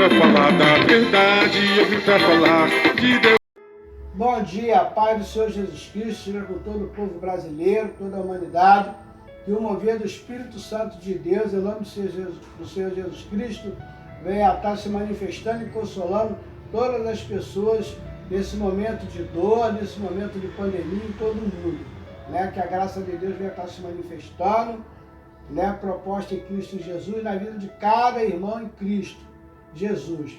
pra falar da verdade, eu vim pra falar de Deus. Bom dia, Pai do Senhor Jesus Cristo, seja com todo o povo brasileiro, toda a humanidade, que o mover do Espírito Santo de Deus, em nome do Senhor Jesus Cristo, venha estar se manifestando e consolando todas as pessoas nesse momento de dor, nesse momento de pandemia em todo o mundo. Né? Que a graça de Deus venha estar se manifestando, né? Proposta em Cristo Jesus, na vida de cada irmão em Cristo Jesus.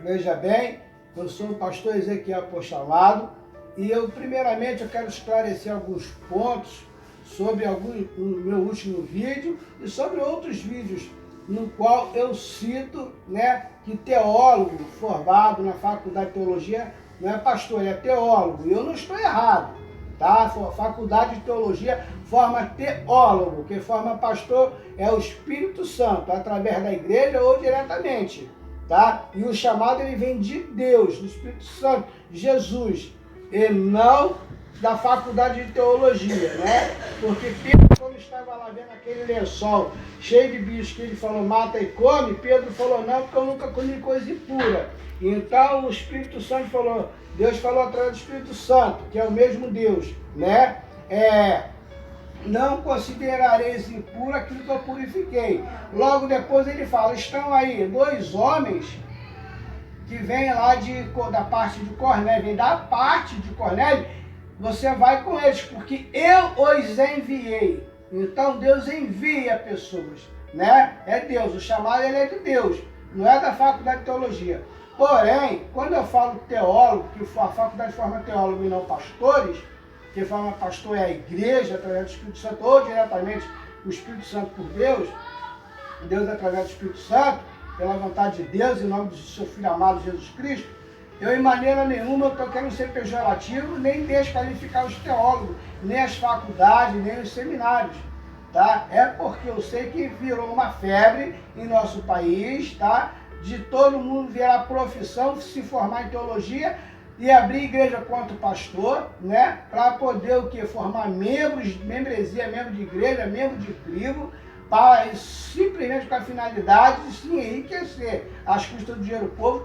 Veja bem, eu sou o pastor Ezequiel Pochalado e primeiramente eu quero esclarecer alguns pontos sobre no meu último vídeo e sobre outros vídeos no qual eu cito, né, que teólogo formado na faculdade de teologia não é pastor, ele é teólogo, e eu não estou errado, tá? Faculdade de teologia forma teólogo, quem forma pastor é o Espírito Santo, através da igreja ou diretamente, tá? E o chamado ele vem de Deus, do Espírito Santo, de Jesus, e não da faculdade de teologia, né? Porque Pedro, quando estava lá vendo aquele lençol cheio de bichos que ele falou, mata e come, Pedro falou, não, porque eu nunca comi coisa impura. Então o Espírito Santo falou, Deus falou através do Espírito Santo, que é o mesmo Deus, né? Não considerareis impuro aquilo que eu purifiquei. Logo depois ele fala, estão aí dois homens que vêm lá da parte de Cornélio, vem da parte de Cornélio, você vai com eles, porque eu os enviei. Então Deus envia pessoas, né? É Deus, o chamado ele é de Deus, não é da faculdade de teologia. Porém, quando eu falo teólogo, que a faculdade forma teólogo e não pastores, que forma pastor é a igreja, através do Espírito Santo, ou diretamente o Espírito Santo por Deus, Deus através do Espírito Santo, pela vontade de Deus, em nome do seu Filho amado Jesus Cristo, eu, em maneira nenhuma, estou querendo ser pejorativo, nem desqualificar os teólogos, nem as faculdades, nem os seminários, tá? É porque eu sei que virou uma febre em nosso país, tá? De todo mundo virar profissão, se formar em teologia e abrir igreja quanto pastor, né? Para poder o quê? Formar membros, membresia, membro de igreja, membro de tribo, para simplesmente com a finalidade de se enriquecer às custas do dinheiro do povo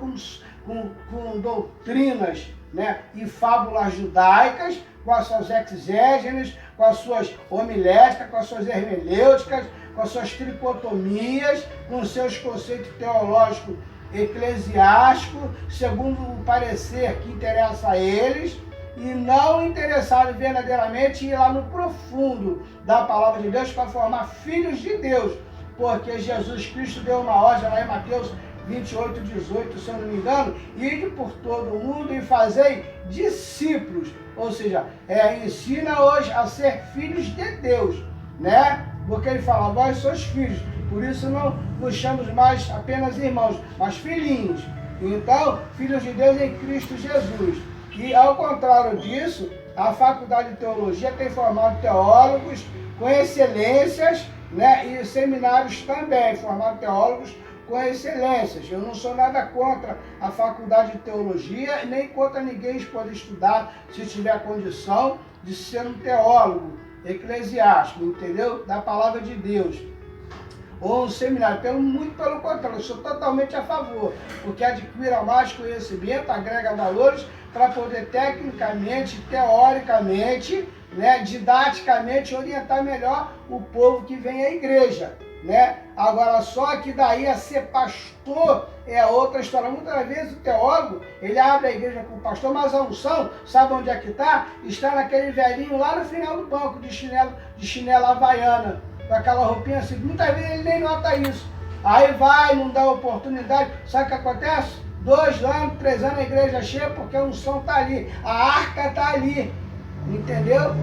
com doutrinas, né, e fábulas judaicas, com as suas exégenes, com as suas homiléticas, com as suas hermenêuticas, com as suas tricotomias, com os seus conceitos teológicos eclesiásticos, segundo o parecer que interessa a eles, e não interessados verdadeiramente em ir lá no profundo da palavra de Deus para formar filhos de Deus, porque Jesus Cristo deu uma ordem lá em Mateus 28, 18, se eu não me engano, ide por todo o mundo e fazei discípulos, ou seja, ensina hoje a ser filhos de Deus, né? Porque ele fala, vós sois filhos, por isso não nos chamamos mais apenas irmãos, mas filhinhos. Então, filhos de Deus em Cristo Jesus. E ao contrário disso, a faculdade de teologia tem formado teólogos com excelências, né? E seminários também formaram teólogos com excelências. Eu não sou nada contra a faculdade de teologia, nem contra ninguém poder estudar, se tiver condição de ser um teólogo eclesiástico, entendeu? Da palavra de Deus. Ou um seminário, muito pelo contrário, eu sou totalmente a favor, porque adquira mais conhecimento, agrega valores para poder tecnicamente, teoricamente, né, didaticamente orientar melhor o povo que vem à igreja, né? Agora, só que daí a ser pastor é outra história. Muitas vezes o teólogo, ele abre a igreja com o pastor, mas a unção, sabe onde é que está? Está naquele velhinho lá no final do banco, de chinela havaiana, com aquela roupinha assim. Muitas vezes ele nem nota isso. Aí vai, não dá oportunidade. Sabe o que acontece? 2 anos, 3 anos a igreja cheia, porque a unção está ali, a arca está ali, entendeu?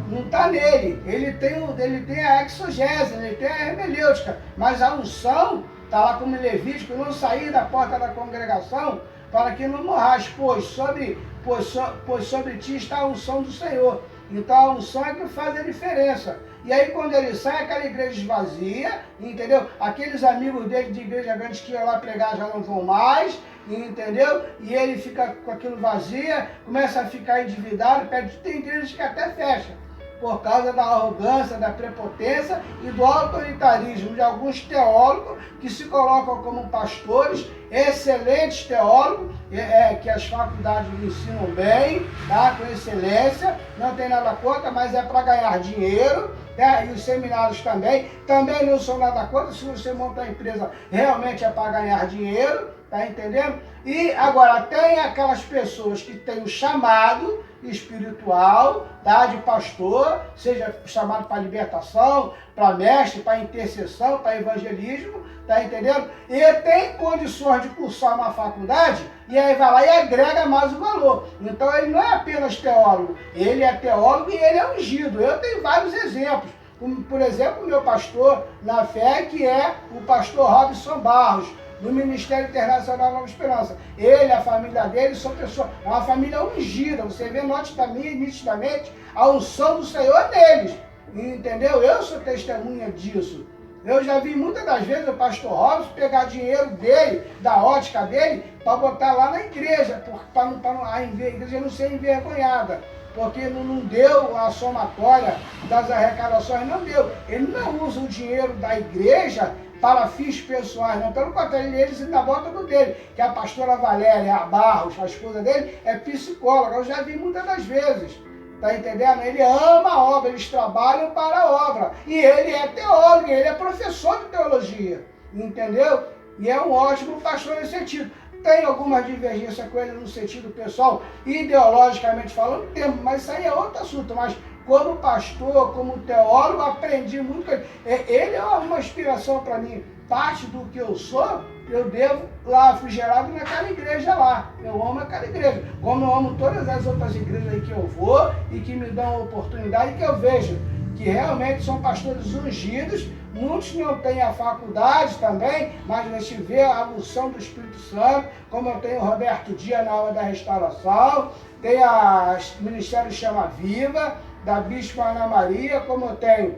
Não está nele, ele tem a exogese, ele tem a hermenêutica, mas a unção está lá como Levítico, não sair da porta da congregação para que não morras, pois sobre ti está a unção do Senhor. Então a unção é que faz a diferença. E aí quando ele sai, aquela igreja esvazia, entendeu? Aqueles amigos dele de igreja grande que iam lá pregar já não vão mais, entendeu? E ele fica com aquilo vazio, começa a ficar endividado, tem igrejas que até fecha. por causa da arrogância, da prepotência e do autoritarismo de alguns teólogos que se colocam como pastores, excelentes teólogos, que as faculdades ensinam bem, tá? Com excelência, não tem nada contra, mas é para ganhar dinheiro, né? E os seminários também não sou nada contra. Se você montar uma empresa, realmente é para ganhar dinheiro, tá entendendo? E agora tem aquelas pessoas que têm o chamado espiritual, tá, de pastor, seja chamado para libertação, para mestre, para intercessão, para evangelismo, tá entendendo? E tem condições de cursar uma faculdade e aí vai lá e agrega mais o valor. Então ele não é apenas teólogo, ele é teólogo e ele é ungido. Eu tenho vários exemplos, como por exemplo o meu pastor na fé, que é o pastor Robson Barros, do Ministério Internacional Nova Esperança. Ele, a família dele, são pessoas, é uma família ungida. Você vê nitidamente a unção do Senhor neles. Entendeu? Eu sou testemunha disso. Eu já vi muitas das vezes o pastor Robson pegar dinheiro dele, da ótica dele, para botar lá na igreja, para a igreja não ser envergonhada. Porque não deu a somatória das arrecadações, não deu. Ele não usa o dinheiro da igreja para fins pessoais, não. Pelo contrário, eles ainda botam no dele, que a pastora Valéria Barros, a esposa dele, é psicóloga. Eu já vi muitas das vezes, tá entendendo? Ele ama a obra, eles trabalham para a obra. E ele é teólogo, ele é professor de teologia, entendeu? E é um ótimo pastor nesse sentido. Tem alguma divergência com ele no sentido pessoal, ideologicamente falando, temos, mas isso aí é outro assunto. Mas como pastor, como teólogo, aprendi muito com ele. Ele é uma inspiração para mim. Parte do que eu sou, eu devo lá, fui gerado naquela igreja lá. Eu amo aquela igreja. Como eu amo todas as outras igrejas aí que eu vou e que me dão a oportunidade, que eu vejo que realmente são pastores ungidos. Muitos não têm a faculdade também, mas a gente vê a unção do Espírito Santo, como eu tenho o Roberto Dias na aula da restauração, tem o Ministério Chama Viva, da Bispa Ana Maria, como eu tenho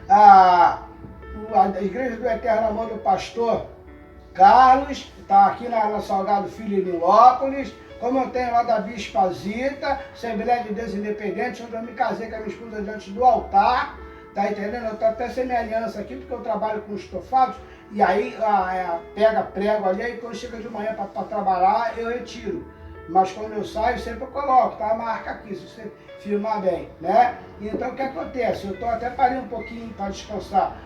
a Igreja do Eterno Amor do Pastor Carlos, está aqui na Salgado Filho, em Nilópolis, como eu tenho lá da Bispa Zita, Assembleia de Deus Independente, onde eu me casei com a minha esposa diante do altar, tá entendendo? Eu estou até sem minha aliança aqui, porque eu trabalho com estofados, e aí pega prego ali, e quando chega de manhã para trabalhar, eu retiro. Mas quando eu saio, sempre eu coloco, tá? A marca aqui, se você filmar bem, né? Então o que acontece? Eu até parei um pouquinho para descansar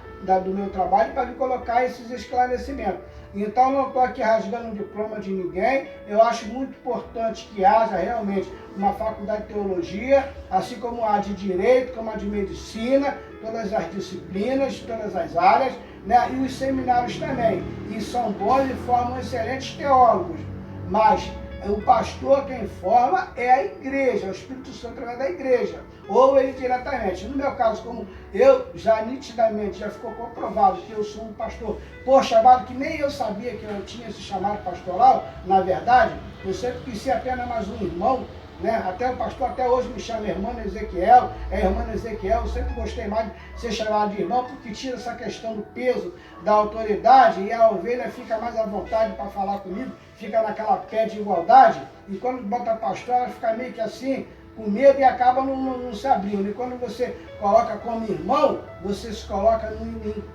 do meu trabalho para vir colocar esses esclarecimentos. Então não estou aqui rasgando o diploma de ninguém. Eu acho muito importante que haja realmente uma faculdade de teologia, assim como a de direito, como a de medicina, todas as disciplinas, todas as áreas, né? E os seminários também. E são bons e formam excelentes teólogos. Mas o pastor quem forma é a igreja, o Espírito Santo através da igreja, ou ele diretamente. No meu caso, como eu já nitidamente, já ficou comprovado que eu sou um pastor por chamado, que nem eu sabia que eu tinha esse chamado pastoral, na verdade, eu sempre quis ser apenas mais um irmão, né? Até o pastor até hoje me chama irmã Ezequiel, irmã Ezequiel. Eu sempre gostei mais de ser chamado de irmão, porque tira essa questão do peso, da autoridade, e a ovelha fica mais à vontade para falar comigo, fica naquela pé de igualdade, e quando bota pastor, ela fica meio que assim, com medo, e acaba não se abrindo. E quando você coloca como irmão, você se coloca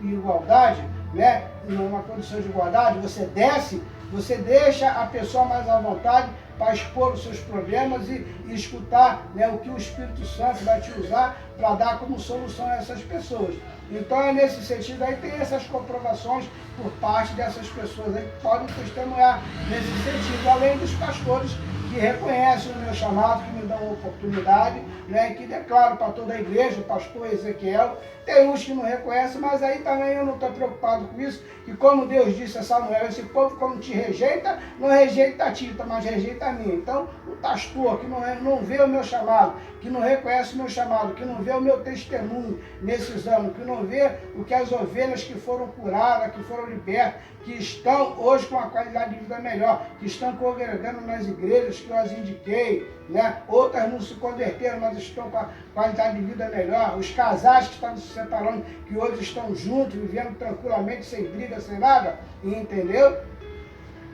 em igualdade, né? Numa condição de igualdade, você desce, você deixa a pessoa mais à vontade para expor os seus problemas e escutar, né, o que o Espírito Santo vai te usar para dar como solução a essas pessoas. Então é nesse sentido aí, tem essas comprovações por parte dessas pessoas aí que podem testemunhar nesse sentido, além dos pastores que reconhecem o meu chamado, que me dão a oportunidade, né, e que declaro para toda a igreja, o pastor Ezequiel. Tem uns que não reconhecem, mas aí também eu não estou preocupado com isso, que como Deus disse a Samuel, esse povo como te rejeita, não rejeita a ti, mas rejeita a mim. Então, o pastor que não vê o meu chamado, que não reconhece o meu chamado, que não vê o meu testemunho nesses anos, que não vê o que as ovelhas que foram curadas, que foram libertas, que estão hoje com uma qualidade de vida melhor, que estão congregando nas igrejas que eu as indiquei, né? Outras não se converteram, mas estão com a qualidade de vida melhor. Os casais que estavam se separando, que hoje estão juntos, vivendo tranquilamente, sem briga, sem nada, entendeu?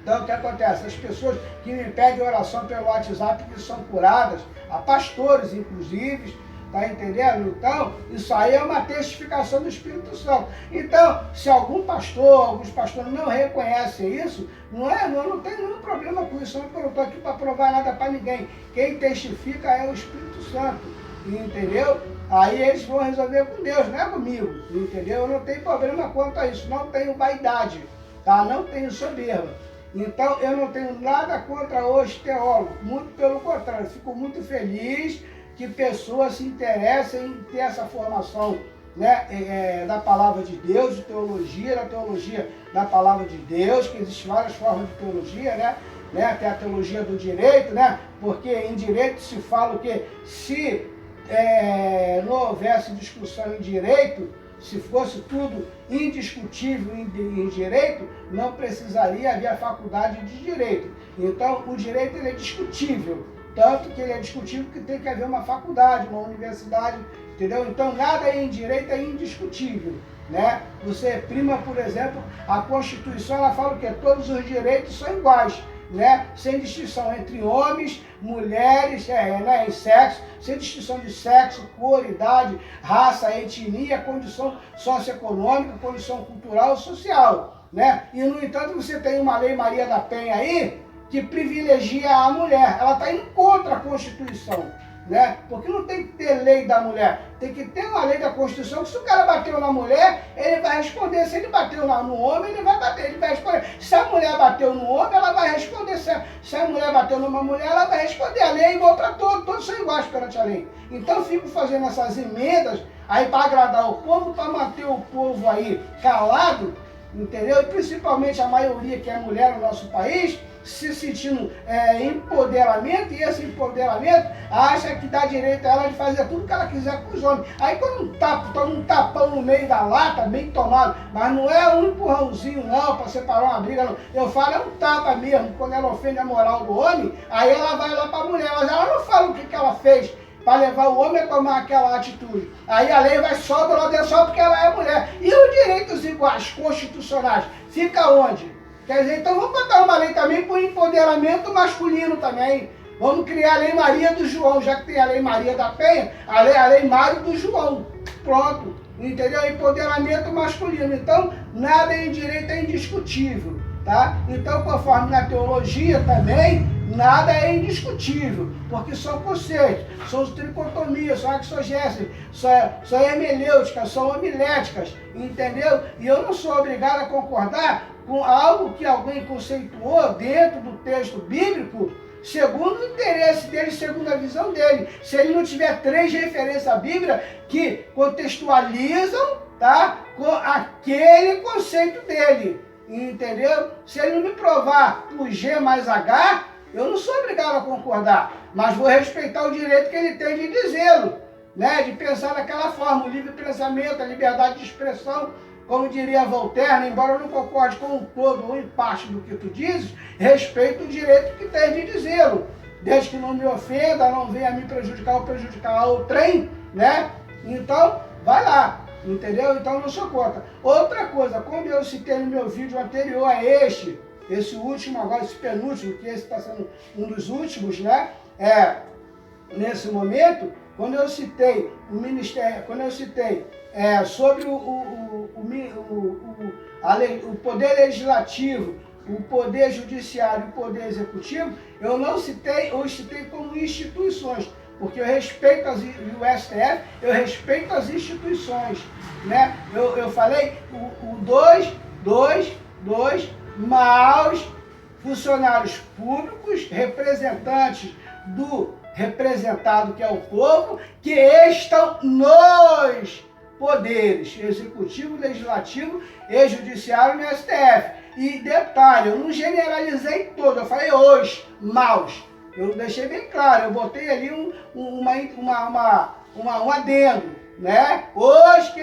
Então o que acontece? As pessoas que me pedem oração pelo WhatsApp, que são curadas, a pastores inclusive, Tá entendendo? Então, isso aí é uma testificação do Espírito Santo. Então, se alguns pastores não reconhecem isso, eu não tenho nenhum problema com isso, eu não estou aqui para provar nada para ninguém. Quem testifica é o Espírito Santo, entendeu? Aí eles vão resolver com Deus, não é comigo, entendeu? Eu não tenho problema quanto a isso, não tenho vaidade, tá? Não tenho soberba. Então, eu não tenho nada contra os teólogos, muito pelo contrário, fico muito feliz que pessoas se interessem em ter essa formação, né, da palavra de Deus, de teologia, da teologia da palavra de Deus, que existem várias formas de teologia, né? Tem a teologia do direito, né? Porque em direito se fala que se não houvesse discussão em direito, se fosse tudo indiscutível em direito, não precisaria haver a faculdade de direito. Então, o direito ele é discutível. Tanto que ele é discutível que tem que haver uma faculdade, uma universidade, entendeu? Então, nada em direito é indiscutível, né? Você prima, por exemplo, a Constituição, ela fala que todos os direitos são iguais, né? Sem distinção entre homens, mulheres, né? Em sexo, sem distinção de sexo, cor, idade, raça, etnia, condição socioeconômica, condição cultural e social, né? E, no entanto, você tem uma lei Maria da Penha aí, que privilegia a mulher. Ela está indo contra a Constituição, né? Porque não tem que ter lei da mulher, tem que ter uma lei da Constituição, que se o cara bateu na mulher, ele vai responder. Se ele bateu no homem, ele vai bater, ele vai responder. Se a mulher bateu no homem, ela vai responder. Se a mulher bateu numa mulher, ela vai responder. A lei é igual para todos são iguais perante a lei. Então eu fico fazendo essas emendas aí para agradar o povo, para manter o povo aí calado, entendeu? E principalmente a maioria que é mulher no nosso país, se sentindo empoderamento, e esse empoderamento acha que dá direito a ela de fazer tudo que ela quiser com os homens. Aí quando toma um tapão no meio da lata, bem tomado, mas não é um empurrãozinho não, para separar uma briga não. Eu falo, é um tapa mesmo, quando ela ofende a moral do homem, aí ela vai lá para a mulher, mas ela não fala o que ela fez para levar o homem a tomar aquela atitude. Aí a lei vai só do lado dela só porque ela é mulher. E os direitos iguais, constitucionais, fica onde? Quer dizer, então vamos botar uma lei também para o empoderamento masculino também. Vamos criar a Lei Maria do João, já que tem a Lei Maria da Penha, a lei Mário do João. Pronto, entendeu? Empoderamento masculino. Então, nada em direito é indiscutível, tá? Então, conforme na teologia também, nada é indiscutível, porque são conceitos, são tricotomias, são exegéses, são hermenêuticas, são homiléticas, entendeu? E eu não sou obrigado a concordar com algo que alguém conceituou dentro do texto bíblico, segundo o interesse dele, segundo a visão dele. Se ele não tiver 3 referências à Bíblia que contextualizam, tá, com aquele conceito dele, entendeu? Se ele não me provar por G mais H, eu não sou obrigado a concordar, mas vou respeitar o direito que ele tem de dizê-lo, né, de pensar daquela forma, o livre pensamento, a liberdade de expressão. Como diria Voltaire, embora eu não concorde com o todo ou em parte do que tu dizes, respeito o direito que tem de dizê-lo. Desde que não me ofenda, não venha me prejudicar ou prejudicar outrem, né? Então, vai lá, entendeu? Então, eu não sou contra. Outra coisa, como eu citei no meu vídeo anterior a esse último agora, esse penúltimo, que esse está sendo um dos últimos, né? Nesse momento, quando eu citei o ministério, sobre o poder legislativo, o poder judiciário e o poder executivo, eu citei como instituições, porque eu respeito o STF, eu respeito as instituições, né? Eu falei dois maus funcionários públicos, representantes do representado, que é o povo, que estão nos poderes executivo, legislativo e judiciário no STF. E detalhe, eu não generalizei todo, eu falei os maus. Eu deixei bem claro, eu botei ali um adendo, né? Os que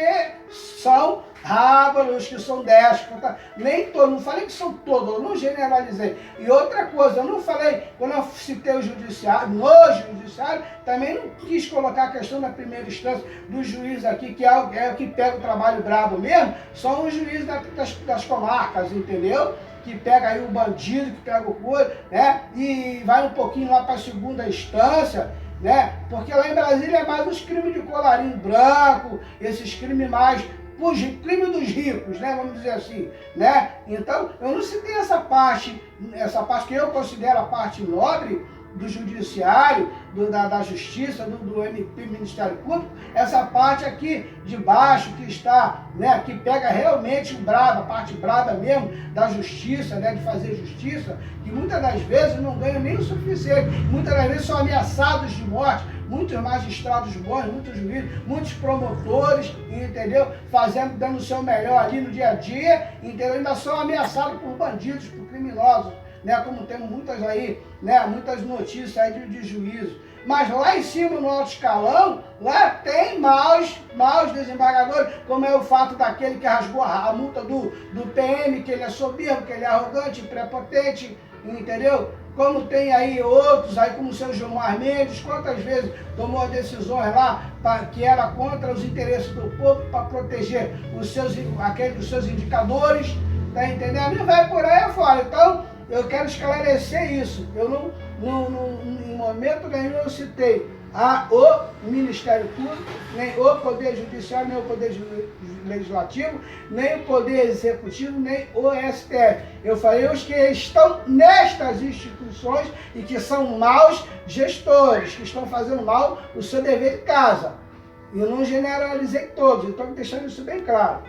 são rábaros, os que são déspotas, nem todos, não falei que são todos, eu não generalizei. E outra coisa, eu não falei, quando eu citei o judiciário, no judiciário, também não quis colocar a questão da primeira instância do juiz aqui, que é o que pega o trabalho brabo mesmo, são os juízes das comarcas, entendeu? Que pega aí o bandido, que pega o coisa, né? E vai um pouquinho lá para a segunda instância, né? Porque lá em Brasília é mais os crimes de colarinho branco, esses crimes mais, os crimes dos ricos, né? Vamos dizer assim, né? Então, eu não citei essa parte que eu considero a parte nobre do judiciário, da justiça, do MP, Ministério Público, essa parte aqui de baixo que está, né, que pega realmente o brabo, a parte braba mesmo da justiça, né, de fazer justiça, que muitas das vezes não ganham nem o suficiente, muitas das vezes são ameaçados de morte, muitos magistrados bons, muitos juízes, muitos promotores, entendeu? Dando o seu melhor ali no dia a dia, entendeu? Ainda são ameaçados por bandidos, por criminosos, né? Como temos muitas aí, né? Muitas notícias aí de juízo. Mas lá em cima, no alto escalão, lá tem maus desembargadores, como é o fato daquele que rasgou a multa do PM, que ele é soberbo, que ele é arrogante, prepotente, entendeu? Como tem aí outros, aí como o seu Gilmar Mendes, quantas vezes tomou decisões lá que era contra os interesses do povo para proteger os seus indicadores, tá entendendo? E vai por aí afora. Então, eu quero esclarecer isso. Eu não em momento nenhum eu citei o Ministério Público, nem o Poder Judiciário, nem o Poder Legislativo, nem o Poder Executivo, nem o STF. Eu falei os que estão nestas instituições e que são maus gestores, que estão fazendo mal o seu dever de casa. Eu não generalizei todos, então deixando isso bem claro.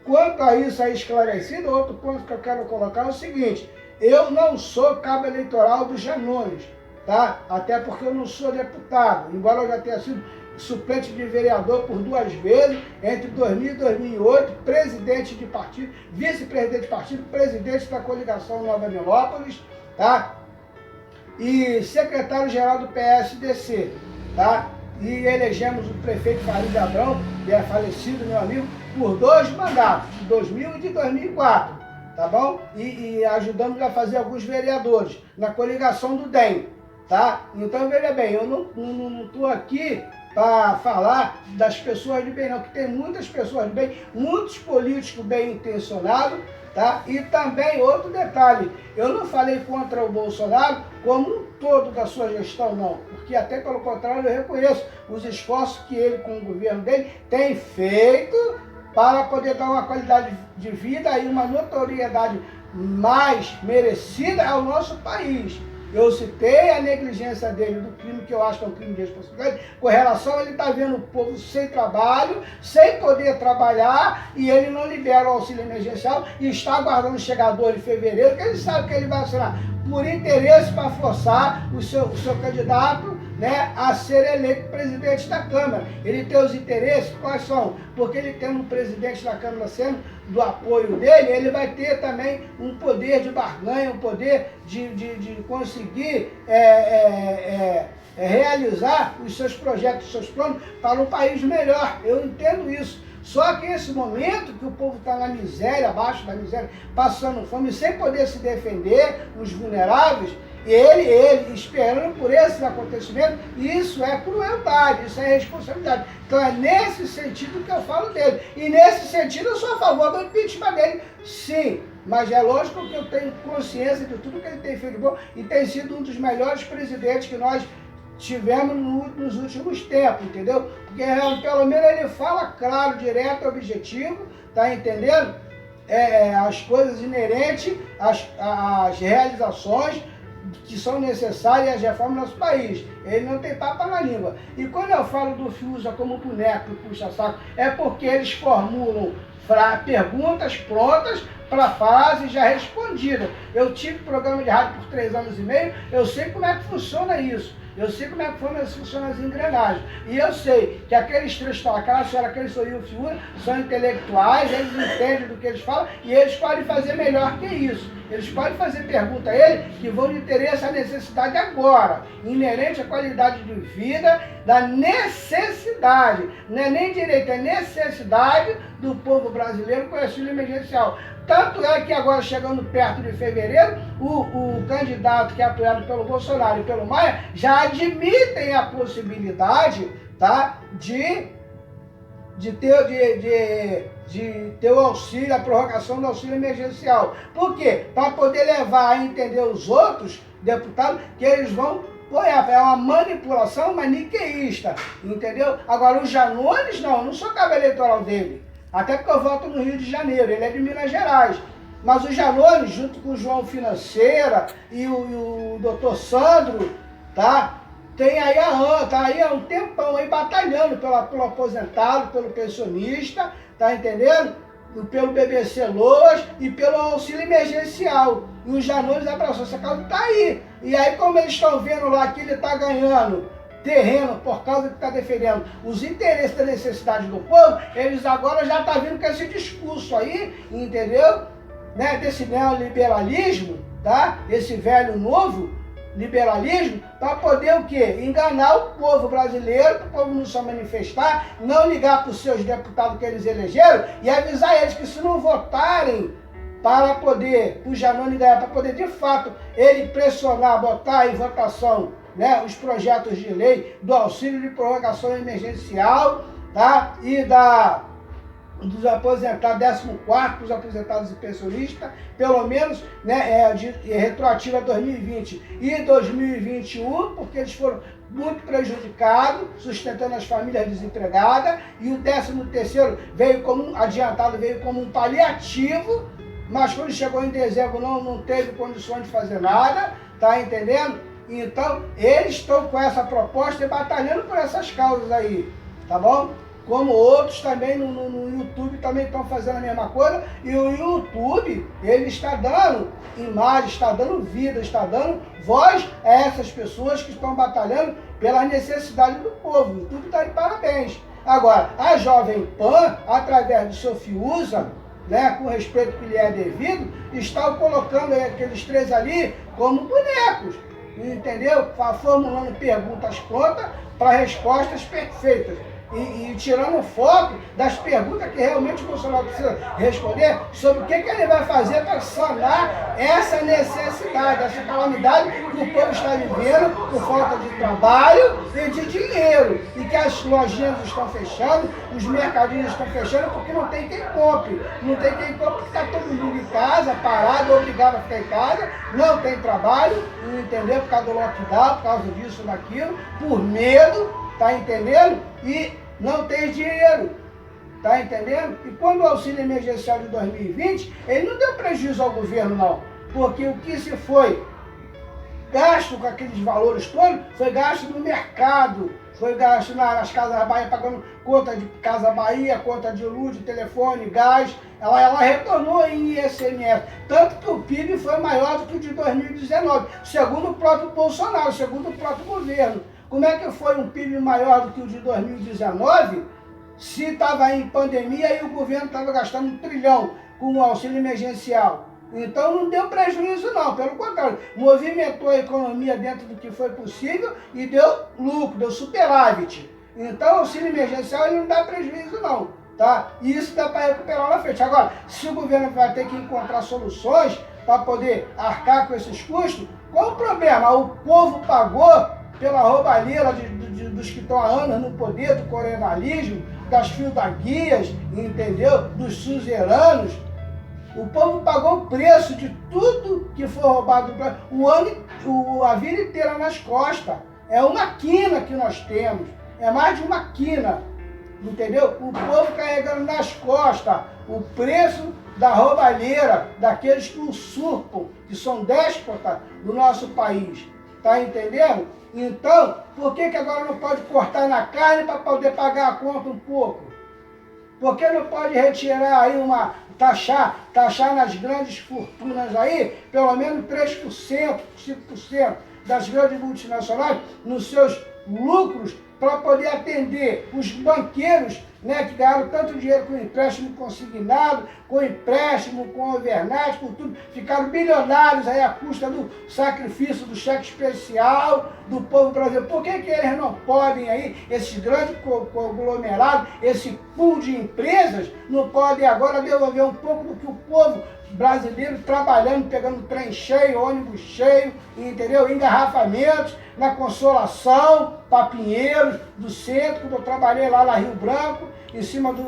Quanto a isso aí esclarecido, outro ponto que eu quero colocar é o seguinte: eu não sou cabo eleitoral dos Janones, tá? Até porque eu não sou deputado, embora eu já tenha sido suplente de vereador por 2 vezes, entre 2000 e 2008, presidente de partido, vice-presidente de partido, presidente da coligação Nova Nilópolis, tá? E secretário-geral do PSDC, tá? E elegemos o prefeito Farid Abrão, que é falecido, meu amigo, por 2 mandatos, de 2000 e de 2004. Tá bom? E ajudamos a fazer alguns vereadores na coligação do DEM, tá? Então, veja bem, eu não estou aqui para falar das pessoas de bem, não, que tem muitas pessoas de bem, muitos políticos bem intencionados, tá? E também, outro detalhe, eu não falei contra o Bolsonaro como um todo da sua gestão, não, porque até pelo contrário eu reconheço os esforços que ele, com o governo dele, tem feito para poder dar uma qualidade de vida e uma notoriedade mais merecida ao nosso país. Eu citei a negligência dele do crime, que eu acho que é um crime de responsabilidade, com relação a ele estar vendo o povo sem trabalho, sem poder trabalhar, e ele não libera o auxílio emergencial e está aguardando chegar 2 de fevereiro, que ele sabe que ele vai assinar por interesse para forçar o seu candidato, né, a ser eleito presidente da Câmara. Ele tem os interesses, quais são? Porque ele tendo um presidente da Câmara sendo do apoio dele, ele vai ter também um poder de barganha, um poder de conseguir realizar os seus projetos, os seus planos para um país melhor. Eu entendo isso. Só que esse momento que o povo está na miséria, abaixo da miséria, passando fome, sem poder se defender, os vulneráveis, ele esperando por esses acontecimentos, isso é crueldade, isso é responsabilidade. Então é nesse sentido que eu falo dele. E nesse sentido eu sou a favor do impeachment dele, sim. Mas é lógico que eu tenho consciência de tudo que ele tem feito bom e tem sido um dos melhores presidentes que nós tivemos nos últimos tempos, entendeu? Porque pelo menos ele fala claro, direto, objetivo, tá entendendo? As coisas inerentes, as realizações que são necessárias e as reformas do nosso país. Ele não tem papo na língua. E quando eu falo do Fiuza como boneco e puxa-saco, é porque eles formulam perguntas prontas para fase já respondida. Eu tive programa de rádio por 3 anos e meio, eu sei como é que funciona isso. Eu sei como é que funcionam as engrenagens. E eu sei que aqueles três, aquela senhora, aquele senhor e o Fiuza, são intelectuais, eles entendem do que eles falam e eles podem fazer melhor que isso. Eles podem fazer pergunta a ele que vão de interesse à necessidade agora, inerente à qualidade de vida, da necessidade, não é nem direito, é necessidade do povo brasileiro com auxílio emergencial. Tanto é que agora, chegando perto de fevereiro, o candidato que é apoiado pelo Bolsonaro e pelo Maia já admitem a possibilidade, tá, de ter o auxílio, a prorrogação do auxílio emergencial. Por quê? Para poder levar a entender os outros deputados que eles vão é uma manipulação maniqueísta, entendeu? Agora, o Janones, não, eu não sou cabo eleitoral dele. Até porque eu voto no Rio de Janeiro, ele é de Minas Gerais. Mas o Janones, junto com o João Financeira e o doutor Sandro, tá? Tem aí tá aí há um tempão aí batalhando pelo aposentado, pelo pensionista, tá entendendo? Pelo BBC Loas e pelo auxílio emergencial. E o Janones abraçou essa causa, tá aí. E aí, como eles estão vendo lá que ele está ganhando terreno por causa que está defendendo os interesses da necessidade do povo, eles agora já estão vindo com esse discurso aí, entendeu? Né? Desse neoliberalismo, tá? Esse velho novo liberalismo, para poder o quê? Enganar o povo brasileiro, para o povo não se manifestar, não ligar para os seus deputados que eles elegeram e avisar eles que se não votarem para poder, o Janones ganhar, para poder de fato ele pressionar, botar em votação, né, os projetos de lei do auxílio de prorrogação emergencial, tá? E dos aposentados, 14º, dos aposentados e pensionistas, pelo menos, né, retroativo a 2020 e 2021, porque eles foram muito prejudicados, sustentando as famílias desempregadas, e o 13º veio como adiantado, veio como um paliativo, mas quando chegou em dezembro não teve condições de fazer nada, tá entendendo? Então, eles estão com essa proposta e batalhando por essas causas aí, tá bom? Como outros também no YouTube também estão fazendo a mesma coisa, e o YouTube, ele está dando imagem, está dando vida, está dando voz a essas pessoas que estão batalhando pela necessidade do povo. O YouTube está de parabéns. Agora, a Jovem Pan, através do seu Fiuza, né, com o respeito que lhe é devido, está colocando aqueles três ali como bonecos, entendeu? Formulando perguntas prontas para respostas perfeitas. E tirando foto das perguntas que realmente o Bolsonaro precisa responder sobre o que ele vai fazer para sanar essa necessidade, essa calamidade que o povo está vivendo por falta de trabalho e de dinheiro. E que as lojinhas estão fechando, os mercadinhos estão fechando porque não tem quem compre. Não tem quem compre porque está todo mundo em casa, parado, obrigado a ficar em casa, não tem trabalho, entendeu? Por causa do lockdown, por causa disso, daquilo, por medo. Tá entendendo? E não tem dinheiro. Tá entendendo? E quando o auxílio emergencial de 2020, ele não deu prejuízo ao governo, não. Porque o que se foi gasto com aqueles valores todos, foi gasto no mercado, foi gasto nas Casas Bahia, pagando conta de Casa Bahia, conta de luz, de telefone, gás. Ela retornou em ICMS. Tanto que o PIB foi maior do que o de 2019, segundo o próprio Bolsonaro, segundo o próprio governo. Como é que foi um PIB maior do que o de 2019, se estava em pandemia e o governo estava gastando 1 trilhão com o auxílio emergencial? Então não deu prejuízo não, pelo contrário, movimentou a economia dentro do que foi possível e deu lucro, deu superávit. Então o auxílio emergencial ele não dá prejuízo não, tá? E isso dá para recuperar lá na frente. Agora, se o governo vai ter que encontrar soluções para poder arcar com esses custos, qual o problema? O povo pagou pela roubalheira dos que estão há anos no poder, do coronalismo, das fildaguias, entendeu? Dos suzeranos. O povo pagou o preço de tudo que foi roubado a vida inteira nas costas. É uma quina que nós temos, é mais de uma quina, entendeu? O povo carregando nas costas o preço da roubalheira, daqueles que usurpam, que são déspotas do nosso país. Tá entendendo? Então, por que agora não pode cortar na carne para poder pagar a conta um pouco? Por que não pode retirar aí taxar nas grandes fortunas aí, pelo menos 3%, 5% das grandes multinacionais nos seus lucros, para poder atender os banqueiros, né, que ganharam tanto dinheiro com empréstimo consignado, com empréstimo, com overnight, com tudo, ficaram bilionários aí à custa do sacrifício do cheque especial do povo brasileiro. Por que eles não podem aí, esses grandes conglomerados, esse pool de empresas, não podem agora devolver um pouco do que o povo brasileiro trabalhando, pegando trem cheio, ônibus cheio, entendeu? Engarrafamentos, na Consolação, Papinheiros, do centro, quando eu trabalhei lá na Rio Branco, em cima do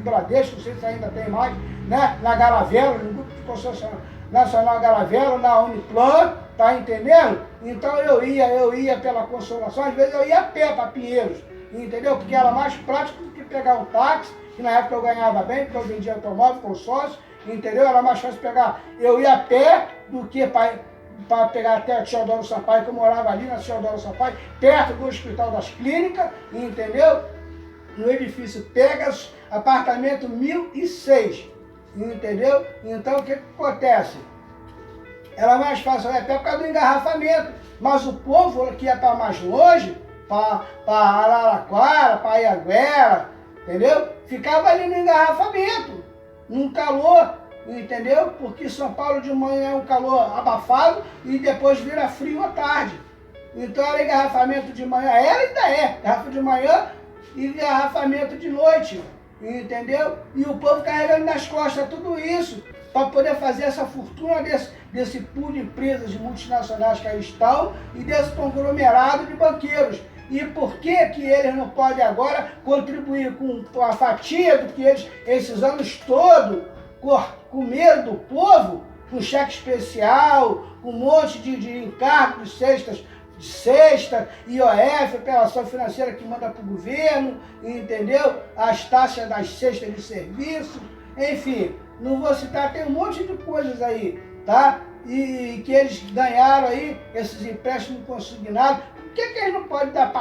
Bradesco, não sei se ainda tem mais, né? Na Garavela, no grupo de Consolação, Nacional Garavelo, na Uniplan, tá entendendo? Então eu ia pela Consolação, às vezes eu ia a pé para Pinheiros, entendeu? Porque era mais prático do que pegar um táxi, que na época eu ganhava bem, porque eu vendia automóvel, consórcio, entendeu? Era mais fácil pegar, eu ia a pé do que para pegar até a Teodoro Sampaio, que eu morava ali na Teodoro Sampaio, perto do Hospital das Clínicas, entendeu? No edifício Pegasus, apartamento 1006, entendeu? Então o que acontece? Era mais fácil até por causa do engarrafamento, mas o povo que ia para mais longe, para Araraquara, para Ianguera, entendeu? Ficava ali no engarrafamento, num calor, entendeu? Porque São Paulo de manhã é um calor abafado e depois vira frio à tarde. Então era engarrafamento de manhã, era e ainda é, garrafa de manhã e engarrafamento de noite, entendeu? E o povo carregando nas costas tudo isso para poder fazer essa fortuna desse pool de empresas multinacionais que aí estão e desse conglomerado de banqueiros. E por que eles não podem agora contribuir com a fatia do que eles, esses anos todos, comeram do povo, com cheque especial, com um monte de encargos de cesta, IOF, operação financeira que manda para o governo, entendeu? As taxas das cestas de serviço, enfim, não vou citar, tem um monte de coisas aí, tá? E que eles ganharam aí, esses empréstimos consignados. Por que eles não podem dar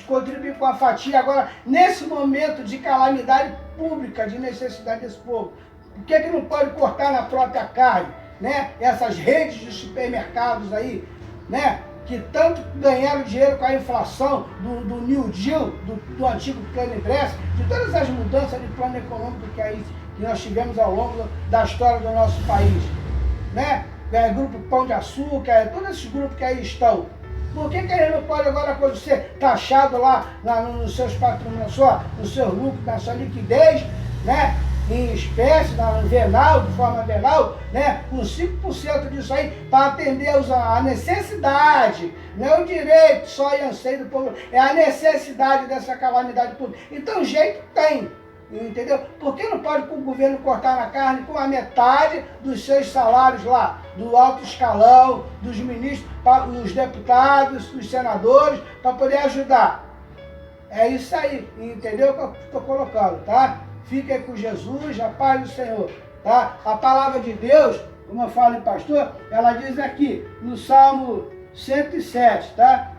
contribuir com a fatia agora, nesse momento de calamidade pública, de necessidade desse povo? Por que não pode cortar na própria carne, né? Essas redes de supermercados aí, né? Que tanto ganharam dinheiro com a inflação do New Deal, do antigo plano Brest, de todas as mudanças de plano econômico que nós tivemos ao longo da história do nosso país, né? Grupo Pão de Açúcar, todos esses grupos que aí estão. Por que eles não podem agora, quando ser taxado lá nos seus patrimônios, no seu lucro, na sua liquidez, né? Em espécie, venal, de forma venal, né? Com 5% disso aí, para atender a necessidade, não é o direito só e anseio do povo, é a necessidade dessa calamidade pública. Então, jeito tem, entendeu? Por que não pode o governo cortar na carne com a metade dos seus salários lá, do alto escalão, dos ministros, dos deputados, dos senadores, para poder ajudar? É isso aí, entendeu? Que eu estou colocando, tá? Fica aí com Jesus, a paz do Senhor, tá? A palavra de Deus, como eu falo em pastor, ela diz aqui, no Salmo 107, tá?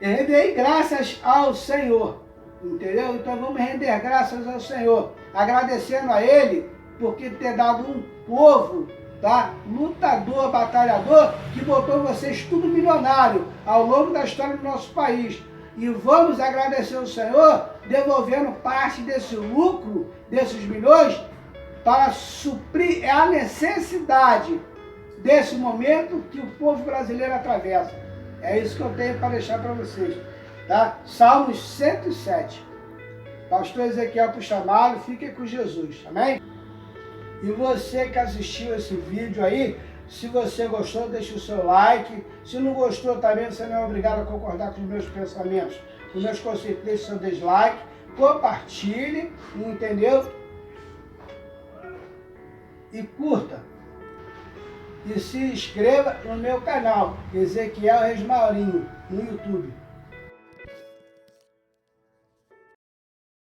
Rendei graças ao Senhor, entendeu? Então vamos render graças ao Senhor, agradecendo a Ele por ter dado um povo, tá? Lutador, batalhador, que botou vocês tudo milionário ao longo da história do nosso país. E vamos agradecer ao Senhor, devolvendo parte desse lucro, desses milhões, para suprir a necessidade desse momento que o povo brasileiro atravessa. É isso que eu tenho para deixar para vocês, tá? Salmos 107. Pastor Ezequiel para o chamado, fique com Jesus, amém? E você que assistiu esse vídeo aí, se você gostou, deixe o seu like. Se não gostou também, você não é obrigado a concordar com os meus pensamentos, com os meus conceitos, deixe o seu dislike, compartilhe, entendeu? E curta. E se inscreva no meu canal, Ezequiel Reis Maurinho, no YouTube.